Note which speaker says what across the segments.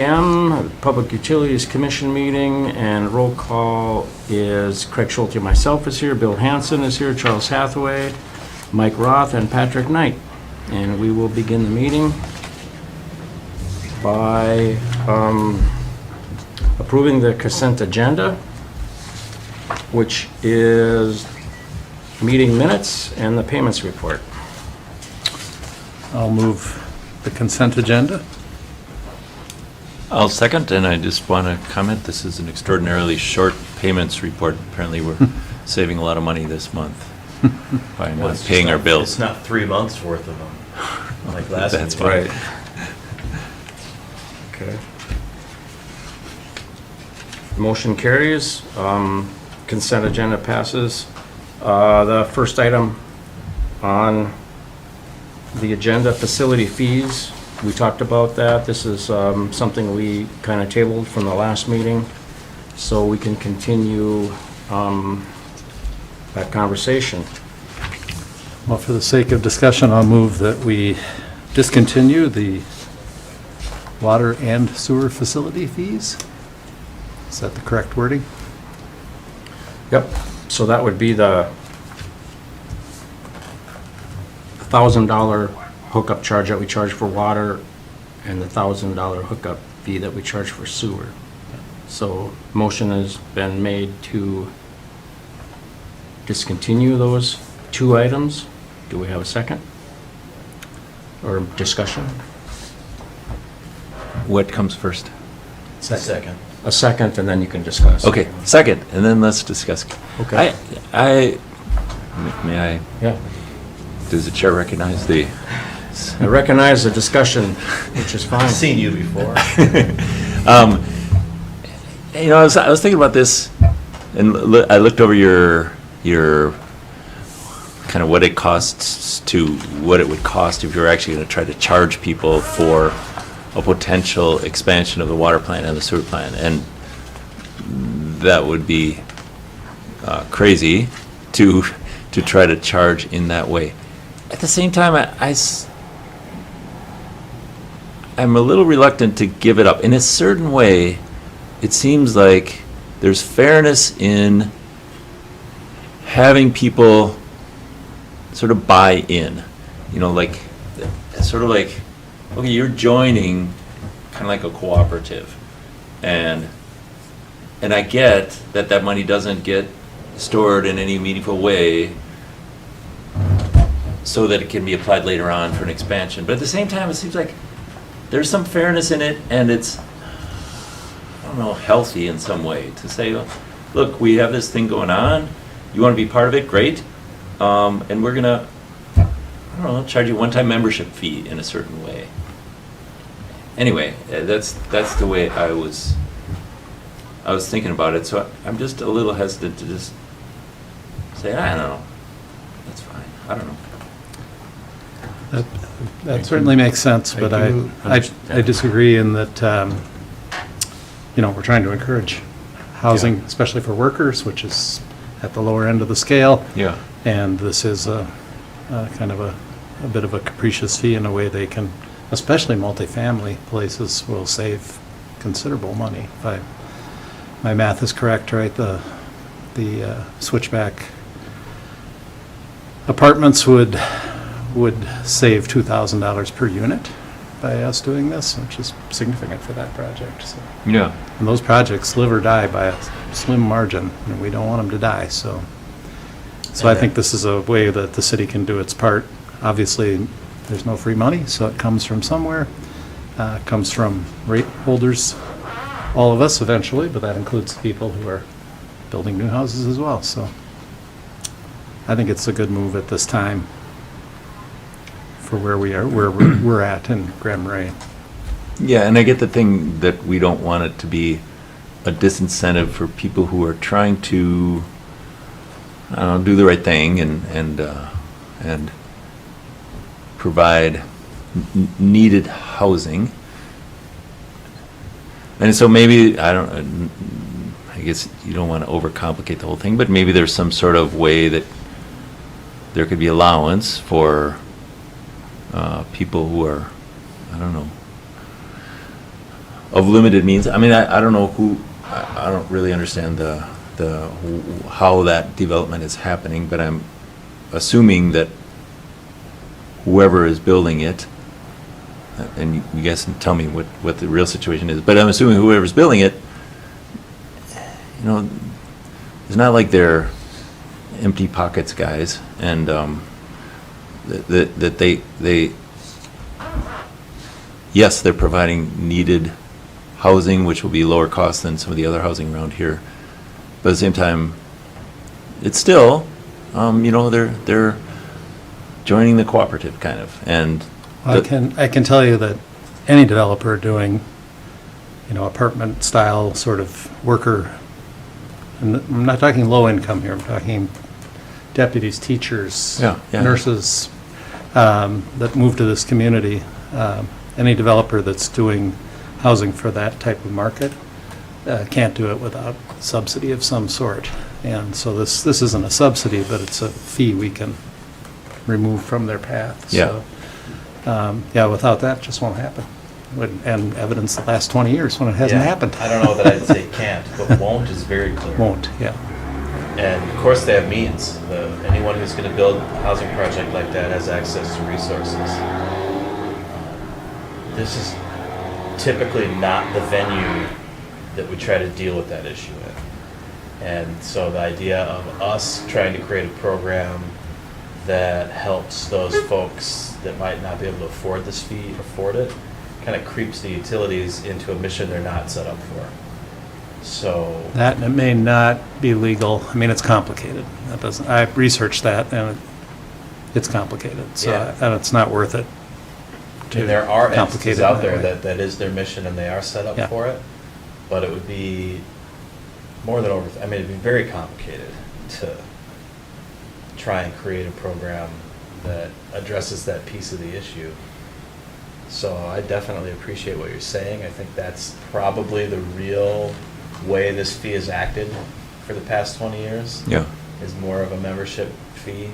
Speaker 1: Public Utilities Commission meeting, and roll call is Craig Schulte, myself is here, Bill Hansen is here, Charles Hathaway, Mike Roth, and Patrick Knight. And we will begin the meeting by approving the consent agenda, which is meeting minutes and the payments report.
Speaker 2: I'll move the consent agenda.
Speaker 3: I'll second, and I just want to comment, this is an extraordinarily short payments report. Apparently, we're saving a lot of money this month by not paying our bills.
Speaker 4: It's not 3 months worth of them, like last
Speaker 3: That's
Speaker 4: meeting.
Speaker 3: right.
Speaker 1: Okay. Motion carries. Consent agenda passes. The first item on the agenda, facility fees. We talked about that. This is something we kind of tabled from the last meeting, so we can continue that conversation.
Speaker 2: Well, for the sake of discussion, I'll move that we discontinue the water and sewer facility fees. Is that the correct wording?
Speaker 1: Yep. So that would be the $1,000 hookup charge that we charge for water and the $1,000 hookup fee that we charge for sewer. So motion has been made to discontinue those two items. Do we have a second? Or discussion?
Speaker 3: What comes first?
Speaker 4: Second.
Speaker 1: A second, and then you can discuss.
Speaker 3: Okay, second, and then let's discuss.
Speaker 1: Okay.
Speaker 3: May I,
Speaker 1: Yeah.
Speaker 3: does the chair recognize the?
Speaker 1: I recognize the discussion, which is fine.
Speaker 4: I've seen you before.
Speaker 3: You know, I was thinking about this, and I looked over your kind of what it costs to what it would cost if you were actually going to try to charge people for a potential expansion of the water plant and the sewer plant, and that would be crazy to try to charge in that way. At the same time, I'm a little reluctant to give it up. In a certain way, it seems like there's fairness in having people sort of buy in. You know, like, sort of like, okay, you're joining kind of like a cooperative. And I get that money doesn't get stored in any meaningful way so that it can be applied later on for an expansion. But at the same time, it seems like there's some fairness in it, and it's, I don't know, healthy in some way to say, look, we have this thing going on. You want to be part of it? Great. And we're going to, I don't know, charge you a one-time membership fee in a certain way. Anyway, that's the way I was thinking about it. So I'm just a little hesitant to just say, I don't know. That's fine. I don't know.
Speaker 2: That certainly makes sense, but I disagree in that, you know, we're trying to encourage housing, especially for workers, which is at the lower end of the scale.
Speaker 3: Yeah.
Speaker 2: And this is a kind of a bit of a capricious fee in a way they can, especially multifamily places, will save considerable money. If my math is correct, right? The switchback apartments would save $2,000 per unit by us doing this, which is significant for that project. So.
Speaker 3: Yeah.
Speaker 2: And those projects live or die by a slim margin, and we don't want them to die. So I think this is a way that the city can do its part. Obviously, there's no free money, so it comes from somewhere. It comes from rate holders, all of us eventually, but that includes the people who are building new houses as well. So I think it's a good move at this time for where we're at in Grand Marais.
Speaker 3: Yeah, and I get the thing that we don't want it to be a disincentive for people who are trying to, I don't know, do the right thing and provide needed housing. And so maybe, I guess you don't want to overcomplicate the whole thing, but maybe there's some sort of way that there could be allowance for people who are, I don't know, of limited means. I mean, I don't know I don't really understand how that development is happening, but I'm assuming that whoever is building it, and you guys can tell me what the real situation is, but I'm assuming whoever's building it, you know, it's not like they're empty pockets guys, and that they yes, they're providing needed housing, which will be lower cost than some of the other housing around here, but at the same time, it's still, you know, they're joining the cooperative kind of, and
Speaker 2: I can tell you that any developer doing, you know, apartment style sort of worker, and I'm not talking low income here, I'm talking deputies, teachers,
Speaker 3: Yeah.
Speaker 2: nurses, that move to this community. Any developer that's doing housing for that type of market can't do it without subsidy of some sort. And so this isn't a subsidy, but it's a fee we can remove from their path.
Speaker 3: Yeah.
Speaker 2: So, yeah, without that, it just won't happen. And evidence the last 20 years when it hasn't
Speaker 4: Yeah.
Speaker 2: happened.
Speaker 4: I don't know that I'd say can't, but won't is very clear.
Speaker 2: Won't, yeah.
Speaker 4: And of course, they have means. Anyone who's going to build a housing project like that has access to resources. This is typically not the venue that we try to deal with that issue in. And so the idea of us trying to create a program that helps those folks that might not be able to afford this fee afford it kind of creeps the utilities into a mission they're not set up for. So
Speaker 2: That, and it may not be legal. I mean, it's complicated. That doesn't, I researched that, and it's complicated, so,
Speaker 4: Yeah.
Speaker 2: and it's not worth it.
Speaker 4: and there are
Speaker 2: complicate
Speaker 4: entities
Speaker 2: it
Speaker 4: out
Speaker 2: that
Speaker 4: there
Speaker 2: way.
Speaker 4: that is their mission and they are set up
Speaker 2: Yeah.
Speaker 4: for it, but it would be more than I mean, it'd be very complicated to try and create a program that addresses that piece of the issue. So I definitely appreciate what you're saying. I think that's probably the real way this fee has acted for the past 20 years.
Speaker 3: yeah.
Speaker 4: Is more of a membership fee,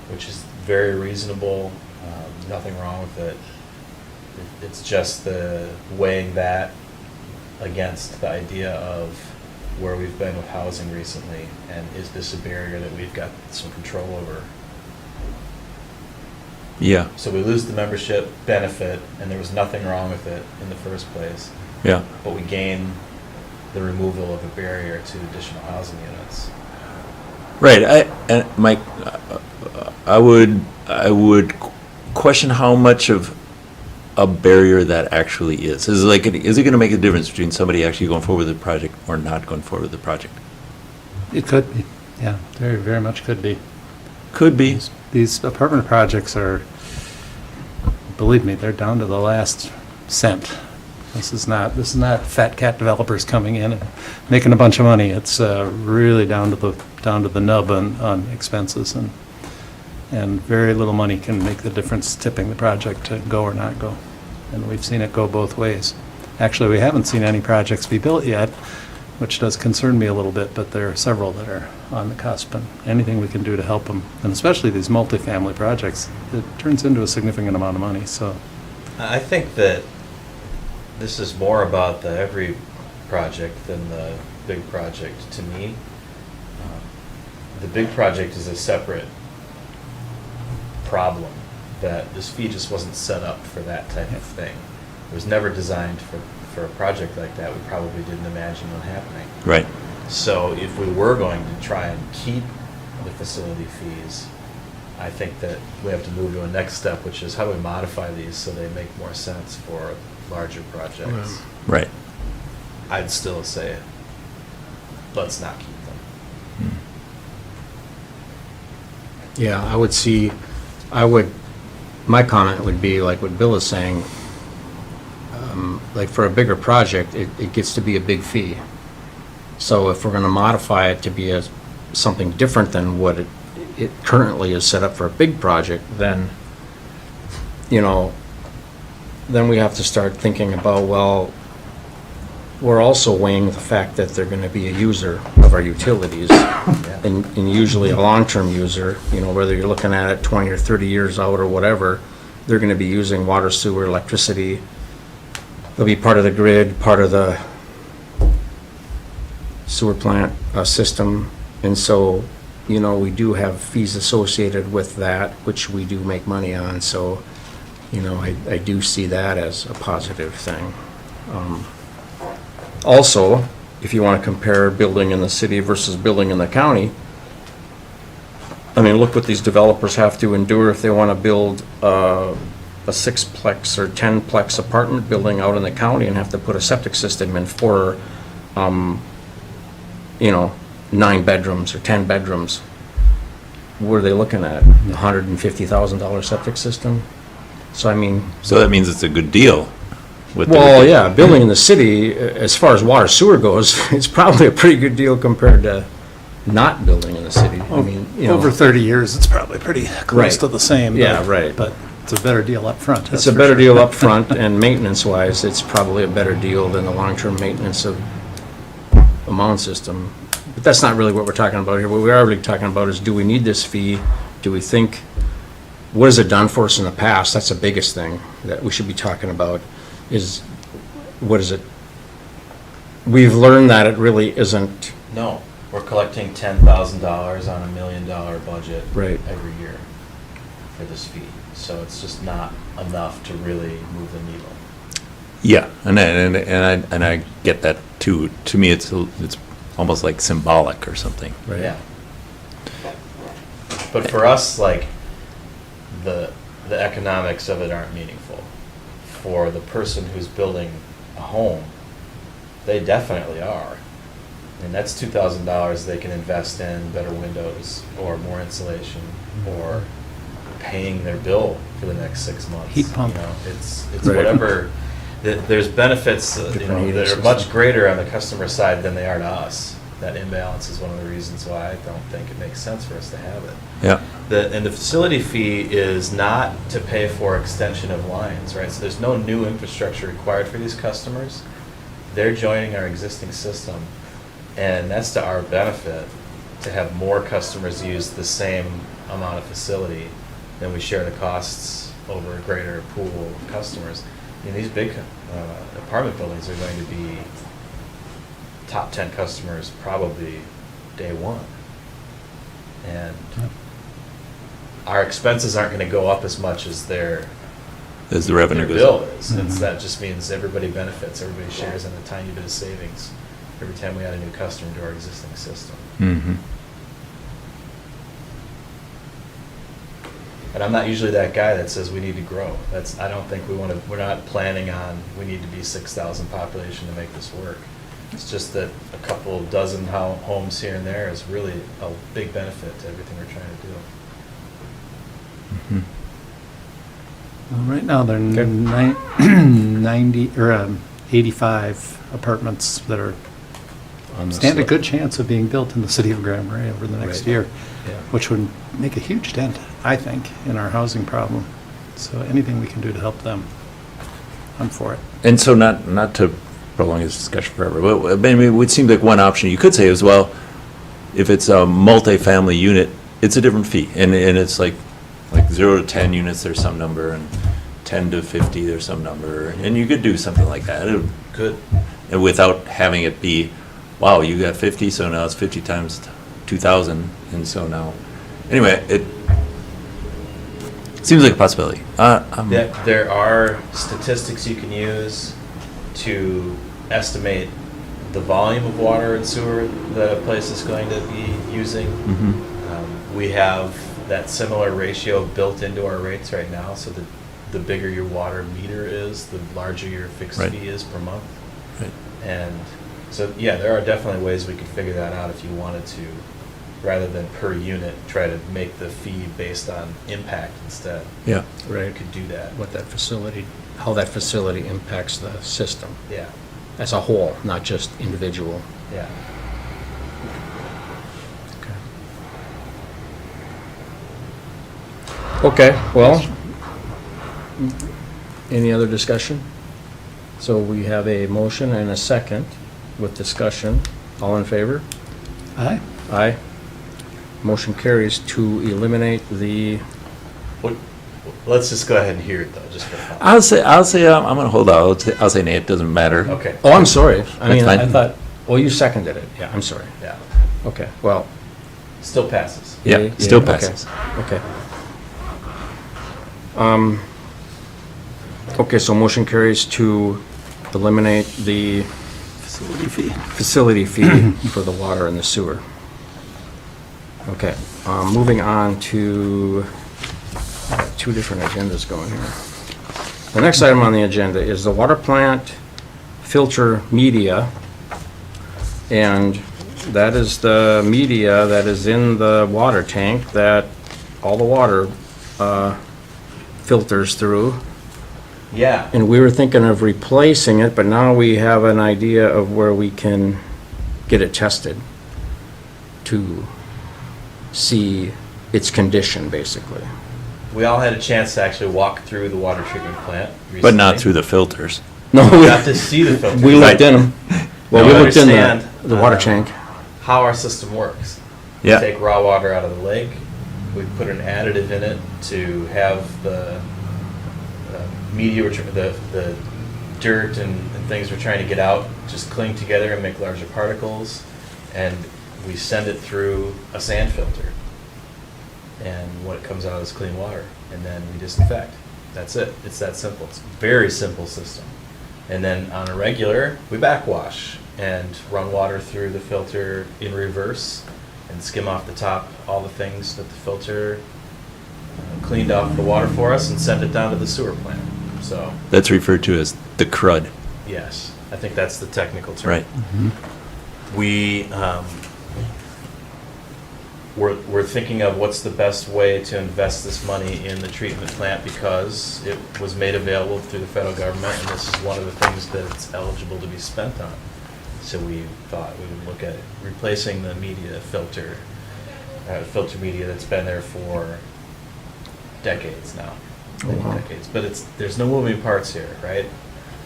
Speaker 4: which is very reasonable, nothing wrong with it. It's just the weighing that against the idea of where we've been with housing recently, and is this a barrier that we've got some control over?
Speaker 3: Yeah,
Speaker 4: So we lose the membership benefit, and there was nothing wrong with it in the first place,
Speaker 3: yeah.
Speaker 4: but we gain the removal of a barrier to additional housing units.
Speaker 3: Right, Mike, I would question how much of a barrier that actually is. Is it going to make a difference between somebody actually going forward with the project or not going forward with the project?
Speaker 2: It could be, yeah, very, very much could be.
Speaker 3: Could be.
Speaker 2: These apartment projects are, believe me, they're down to the last cent. This is not fat cat developers coming in and making a bunch of money. It's really down to the nub on expenses, and very little money can make the difference tipping the project to go or not go. And we've seen it go both ways. Actually, we haven't seen any projects be built yet, which does concern me a little bit, but there are several that are on the cusp, and anything we can do to help them, and especially these multifamily projects, it turns into a significant amount of money, so.
Speaker 4: I think that this is more about the every project than the big project to me. The big project is a separate problem, that this fee just wasn't set up for that type of thing. It was never designed for a project like that. We probably didn't imagine it happening.
Speaker 3: Right.
Speaker 4: So if we were going to try and keep the facility fees, I think that we have to move to a next step, which is how do we modify these so they make more sense for larger projects?
Speaker 3: Right.
Speaker 4: I'd still say, let's not keep them.
Speaker 1: Yeah, my comment would be like what Bill is saying, like for a bigger project, it gets to be a big fee. So if we're gonna modify it to be something different than what it currently is set up for a big project, then, then we have to start thinking about, well, we're also weighing the fact that they're gonna be a user of our utilities. And usually a long-term user, whether you're looking at it 20 or 30 years out or whatever, they're gonna be using water, sewer, electricity they'll be part of the grid, part of the sewer plant system. And so, you know, we do have fees associated with that, which we do make money on. So, you know, I do see that as a positive thing. Also, if you want to compare building in the city versus building in the county, I mean, look what these developers have to endure if they want to build a sixplex or 10-plex apartment building out in the county and have to put a septic system in for, you know, 9 bedrooms or 10 bedrooms. What are they looking at? $150,000 septic system? So, I mean.
Speaker 3: So that means it's a good deal. With
Speaker 1: Well, yeah, building in the city, as far as water sewer goes, it's probably a pretty good deal compared to not building in the city. I mean, you know.
Speaker 2: Over 30 years, it's probably pretty close
Speaker 1: Right.
Speaker 2: to the same.
Speaker 1: Yeah,
Speaker 2: but-
Speaker 1: right.
Speaker 2: But it's a better deal up front.
Speaker 1: It's
Speaker 2: that's
Speaker 1: a
Speaker 2: for
Speaker 1: better
Speaker 2: sure.
Speaker 1: deal up front, and maintenance-wise, it's probably a better deal than the long-term maintenance of a mound system. But that's not really what we're talking about here. What we are really talking about is, do we need this fee? Do we think, what has it done for us in the past? That's the biggest thing that we should be talking about, is what is it? We've learned that it really isn't.
Speaker 4: No, we're collecting $10,000 on $1 million budget
Speaker 1: Right.
Speaker 4: every year for this fee. So it's just not enough to really move the needle.
Speaker 3: Yeah, and I get that too. To me, it's almost like symbolic or something.
Speaker 1: Right.
Speaker 4: Yeah. But for us, like, the economics of it aren't meaningful. For the person who's building a home, they definitely are. And that's $2,000 they can invest in better windows, or more insulation, or paying their bill for the next 6 months.
Speaker 2: Heat pump.
Speaker 4: You know, it's
Speaker 1: Right.
Speaker 4: whatever. There's benefits,
Speaker 1: Different heating
Speaker 4: that are
Speaker 1: system.
Speaker 4: much greater on the customer side than they are to us. That imbalance is one of the reasons why I don't think it makes sense for us to have it.
Speaker 3: Yeah.
Speaker 4: And the facility fee is not to pay for extension of lines, right? So there's no new infrastructure required for these customers. They're joining our existing system, and that's to our benefit, to have more customers use the same amount of facility, then we share the costs over a greater pool of customers. I mean, these big apartment buildings are going to be top 10 customers probably day one. And our expenses aren't going to go up as much as their
Speaker 3: As the revenue
Speaker 4: their
Speaker 3: goes
Speaker 4: bill
Speaker 3: up.
Speaker 4: is. That just means everybody benefits, everybody shares in a tiny bit of savings every time we add a new customer to our existing system.
Speaker 3: Mm-hmm.
Speaker 4: And I'm not usually that guy that says we need to grow. I don't think we're not planning on, we need to be 6,000 population to make this work. It's just that a couple dozen homes here and there is really a big benefit to everything we're trying to do.
Speaker 2: Well, right now, there are
Speaker 1: Okay.
Speaker 2: 90, or 85 apartments that are,
Speaker 1: On the
Speaker 2: stand a
Speaker 1: slip.
Speaker 2: good chance of being built in the city of Grand Marais over the next
Speaker 1: Right.
Speaker 2: year,
Speaker 1: Yeah.
Speaker 2: which would make a huge dent, I think, in our housing problem. So anything we can do to help them, I'm for it.
Speaker 3: And so not to prolong this discussion forever, but I mean, it would seem like one option you could say as well, if it's a multifamily unit, it's a different fee. And it's like 0 to 10 units, there's some number, and 10 to 50, there's some number. And you could do something like that.
Speaker 4: Good.
Speaker 3: And without having it be, wow, you got 50, so now it's 50 times 2,000, and so now, anyway, it seems like a possibility.
Speaker 4: There are statistics you can use to estimate the volume of water and sewer that a place is going to be using.
Speaker 3: Mhm.
Speaker 4: We have that similar ratio built into our rates right now, so that the bigger your water meter is, the larger your fixed
Speaker 3: Right.
Speaker 4: fee is per month.
Speaker 3: Right.
Speaker 4: And so, yeah, there are definitely ways we could figure that out if you wanted to, rather than per unit, try to make the fee based on impact instead.
Speaker 3: Yeah.
Speaker 4: You
Speaker 1: Right.
Speaker 4: could do that.
Speaker 1: What that facility, how that facility impacts the system
Speaker 4: Yeah,
Speaker 1: as a whole, not just individual.
Speaker 4: yeah.
Speaker 1: Okay, well, any other discussion? So we have a motion and a second with discussion. All in favor?
Speaker 2: Aye?
Speaker 1: Aye. Motion carries to eliminate the,
Speaker 4: What, Let's just go ahead and hear it though, just for fun.
Speaker 3: I'll say, I'm gonna hold out. I'll say nay, it doesn't matter.
Speaker 4: Okay.
Speaker 1: Oh, I'm sorry. I mean,
Speaker 3: fine.
Speaker 1: I thought, well, you seconded it. Yeah, I'm sorry.
Speaker 4: Yeah,
Speaker 1: Okay, well.
Speaker 4: still passes.
Speaker 3: Yeah, still
Speaker 1: okay,
Speaker 3: passes.
Speaker 1: Okay. Okay, so motion carries to eliminate the facility fee for the water and the sewer. Okay, moving on to, two different agendas going here. The next item on the agenda is the water plant filter media. And that is the media that is in the water tank that all the water filters through.
Speaker 4: Yeah,
Speaker 1: And we were thinking of replacing it, but now we have an idea of where we can get it tested to see its condition, basically.
Speaker 4: we all had a chance to actually walk through the water treatment plant recently.
Speaker 3: But not through the filters.
Speaker 1: No,
Speaker 4: We got to see the filter.
Speaker 1: we looked in them. Well, we
Speaker 4: Now,
Speaker 1: looked in
Speaker 4: understand,
Speaker 1: the water tank.
Speaker 4: How our system works. We
Speaker 3: Yeah.
Speaker 4: take raw water out of the lake, we put an additive in it to have the media, the dirt and things we're trying to get out, just cling together and make larger particles, and we send it through a sand filter. And what comes out is clean water, and then we disinfect. That's it. It's that simple. It's a very simple system. And then on a regular, we backwash and run water through the filter in reverse and skim off the top all the things that the filter cleaned off the water for us and send it down to the sewer plant. So,
Speaker 3: That's referred to as the crud.
Speaker 4: yes, I think that's the technical term.
Speaker 3: Right.
Speaker 4: We, we're thinking of what's the best way to invest this money in the treatment plant because it was made available through the federal government, and this is one of the things that it's eligible to be spent on. So we thought we would look at replacing the media filter media that's been there for decades now, many decades. But there's no moving parts here, right?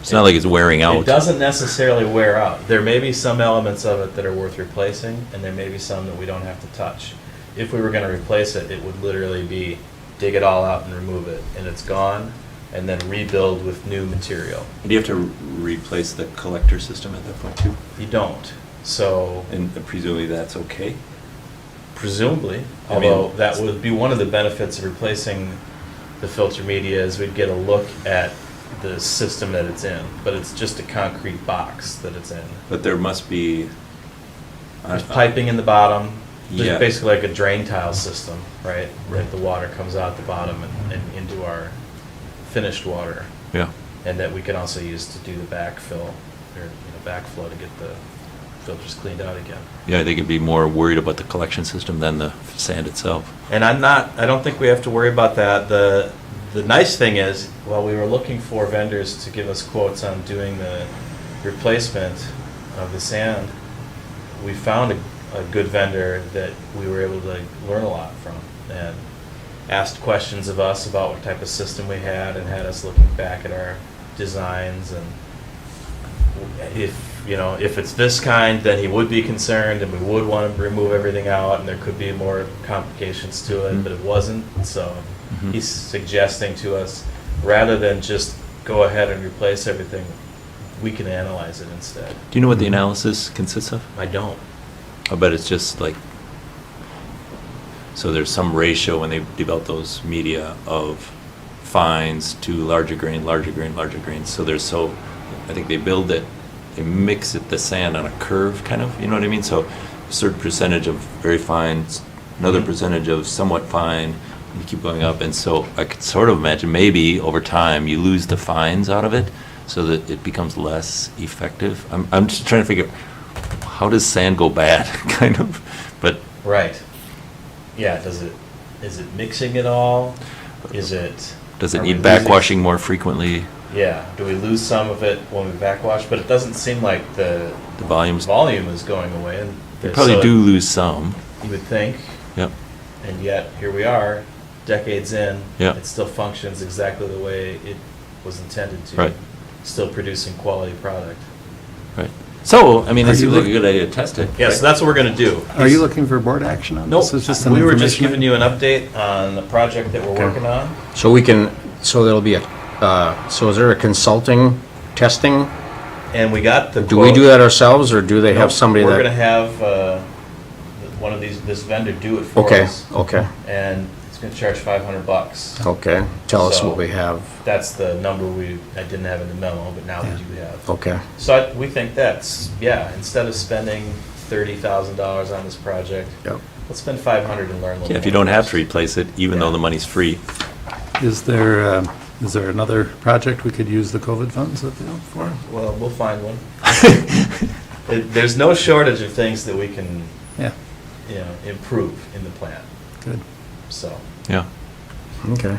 Speaker 3: It's not like it's wearing
Speaker 4: It
Speaker 3: out.
Speaker 4: doesn't necessarily wear out. There may be some elements of it that are worth replacing, and there may be some that we don't have to touch. If we were gonna replace it, it would literally be dig it all out and remove it, and it's gone, and then rebuild with new material.
Speaker 3: Do you have to replace the collector system at that point too?
Speaker 4: You don't. So
Speaker 3: And presumably that's okay?
Speaker 4: presumably,
Speaker 3: I mean-
Speaker 4: although that would be one of the benefits of replacing the filter media is we'd get a look at the system that it's in, but it's just a concrete box that it's in.
Speaker 3: But there must be.
Speaker 4: There's piping in the bottom.
Speaker 3: Yeah.
Speaker 4: There's basically like a drain tile system, right? Right. The water comes out the bottom and into our finished water,
Speaker 3: Yeah.
Speaker 4: and that we can also use to do the backfill or backflow to get the filters cleaned out again.
Speaker 3: Yeah, they could be more worried about the collection system than the sand itself.
Speaker 4: And I don't think we have to worry about that. The nice thing is, while we were looking for vendors to give us quotes on doing the replacement of the sand, we found a good vendor that we were able to learn a lot from, and asked questions of us about what type of system we had, and had us looking back at our designs, and if it's this kind, then he would be concerned, and we would want to remove everything out, and there could be more complications to it, but it wasn't. So he's suggesting to us, rather than just go ahead and replace everything, we can analyze it instead.
Speaker 3: Do you know what the analysis consists of?
Speaker 4: I don't.
Speaker 3: I bet it's just like, so there's some ratio when they develop those media of fines to larger grain, larger grain, larger grain. So I think they build it, they mix it, the sand on a curve kind of, you know what I mean? So a certain percentage of very fine, another percentage of somewhat fine, and you keep going up. And so I could sort of imagine maybe over time you lose the fines out of it so that it becomes less effective. I'm just trying to figure, how does sand go bad, kind of? But
Speaker 4: Right. Yeah, is it mixing it all? Does it
Speaker 3: does it
Speaker 4: are we
Speaker 3: need
Speaker 4: losing-
Speaker 3: backwashing more frequently?
Speaker 4: Yeah, do we lose some of it when we backwash? But it doesn't seem like the
Speaker 3: The volumes,
Speaker 4: volume is going away. And
Speaker 3: you probably
Speaker 4: so
Speaker 3: do lose some.
Speaker 4: You would think,
Speaker 3: Yep.
Speaker 4: and yet here we are, decades in.
Speaker 3: Yeah.
Speaker 4: It still functions exactly the way it was intended to.
Speaker 3: Right.
Speaker 4: Still producing quality product.
Speaker 3: Right. So, I mean,
Speaker 2: Are
Speaker 3: it
Speaker 2: you
Speaker 3: seems like a
Speaker 2: look-
Speaker 3: good idea to test it.
Speaker 4: Yeah, so that's what we're gonna do.
Speaker 2: Are you looking for board action on
Speaker 4: Nope,
Speaker 2: this? It's just an
Speaker 4: we were just
Speaker 2: information
Speaker 4: giving you an update on the project that we're
Speaker 1: Okay.
Speaker 4: working on.
Speaker 1: So we can, so there'll be a, so is there a consulting testing?
Speaker 4: And we got the
Speaker 1: Do we do that ourselves, or do they
Speaker 4: Nope,
Speaker 1: have somebody
Speaker 4: We're gonna
Speaker 1: that?
Speaker 4: have, one of these, this vendor do it for
Speaker 1: Okay,
Speaker 4: us.
Speaker 1: okay,
Speaker 4: And it's gonna charge $500.
Speaker 1: okay. Tell us
Speaker 4: So-
Speaker 1: what we have.
Speaker 4: That's the number I didn't have in the memo, but now we
Speaker 2: Yeah.
Speaker 4: do have.
Speaker 1: Okay,
Speaker 4: So we think that's, yeah, instead of spending $30,000 on this project,
Speaker 1: yep.
Speaker 4: let's spend 500 and learn a little.
Speaker 3: Yeah, if you
Speaker 4: more
Speaker 3: don't have
Speaker 4: first.
Speaker 3: to replace it, even though the money's free.
Speaker 2: Is there another project we could use the COVID funds for?
Speaker 4: Well, we'll find one. There's no shortage of things that we can,
Speaker 2: Yeah,
Speaker 4: improve in the plant,
Speaker 2: good.
Speaker 4: so.
Speaker 3: Yeah.
Speaker 1: Okay.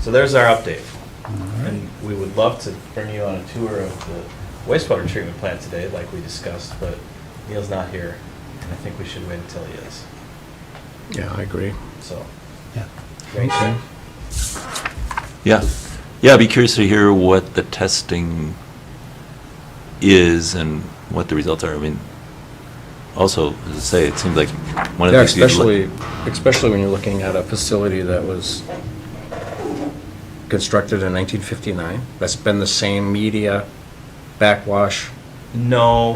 Speaker 4: So there's our update.
Speaker 2: All right.
Speaker 4: And we would love to bring you on a tour of the wastewater treatment plant today, like we discussed, but Neil's not here, and I think we should wait until he is,
Speaker 1: Yeah, I agree.
Speaker 4: so.
Speaker 2: Yeah.
Speaker 4: Great.
Speaker 1: Okay.
Speaker 3: Yeah. Yeah, I'd be curious to hear what the testing is and what the results are. I mean, also, as I say, it seems like one of
Speaker 1: Yeah,
Speaker 3: the things.
Speaker 1: especially when you're looking at a facility that was constructed in 1959. That's been the same media backwash.
Speaker 4: No,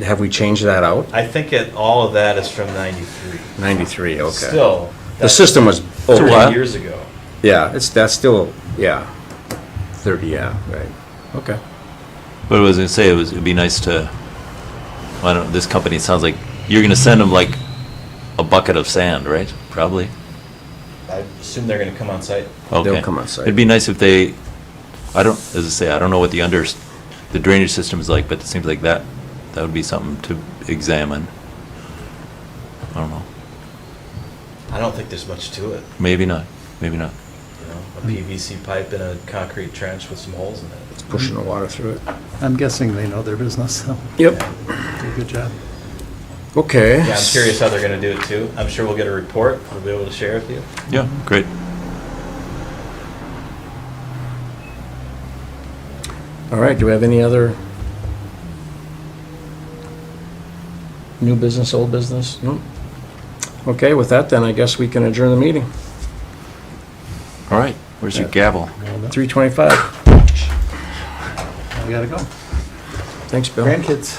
Speaker 1: Have we changed that out?
Speaker 4: I think all of that is from '93.
Speaker 1: 93, okay.
Speaker 4: Still.
Speaker 1: The system was
Speaker 3: So
Speaker 1: old.
Speaker 3: what?
Speaker 4: 10 years ago.
Speaker 1: Yeah, that's still, yeah. 30, yeah, right. Okay.
Speaker 3: But I was gonna say, it'd be nice to, I don't, this company, it sounds like, you're gonna send them like a bucket of sand, right? Probably?
Speaker 4: I assume they're gonna come on site.
Speaker 3: Okay.
Speaker 1: come on site.
Speaker 3: It'd be nice if they, I don't, as I say, I don't know what the drainage system is like, but it seems like that would be something to examine. I don't know.
Speaker 4: I don't think there's much to it,
Speaker 3: Maybe not. Maybe not.
Speaker 4: a PVC pipe in a concrete trench with some holes in it.
Speaker 1: It's pushing the water through it.
Speaker 2: I'm guessing they know their business, so
Speaker 1: Yep.
Speaker 2: do a good job.
Speaker 1: Okay.
Speaker 4: Yeah, I'm curious how they're gonna do it too. I'm sure we'll get a report we'll be able to share with you.
Speaker 3: Yeah, great.
Speaker 1: All right, do we have any other new business, old business? No? Okay, with that, then I guess we can adjourn the meeting.
Speaker 3: All right, where's your gavel?
Speaker 1: 3:25.
Speaker 2: We gotta go.
Speaker 1: Thanks, Bill.
Speaker 2: Grandkids.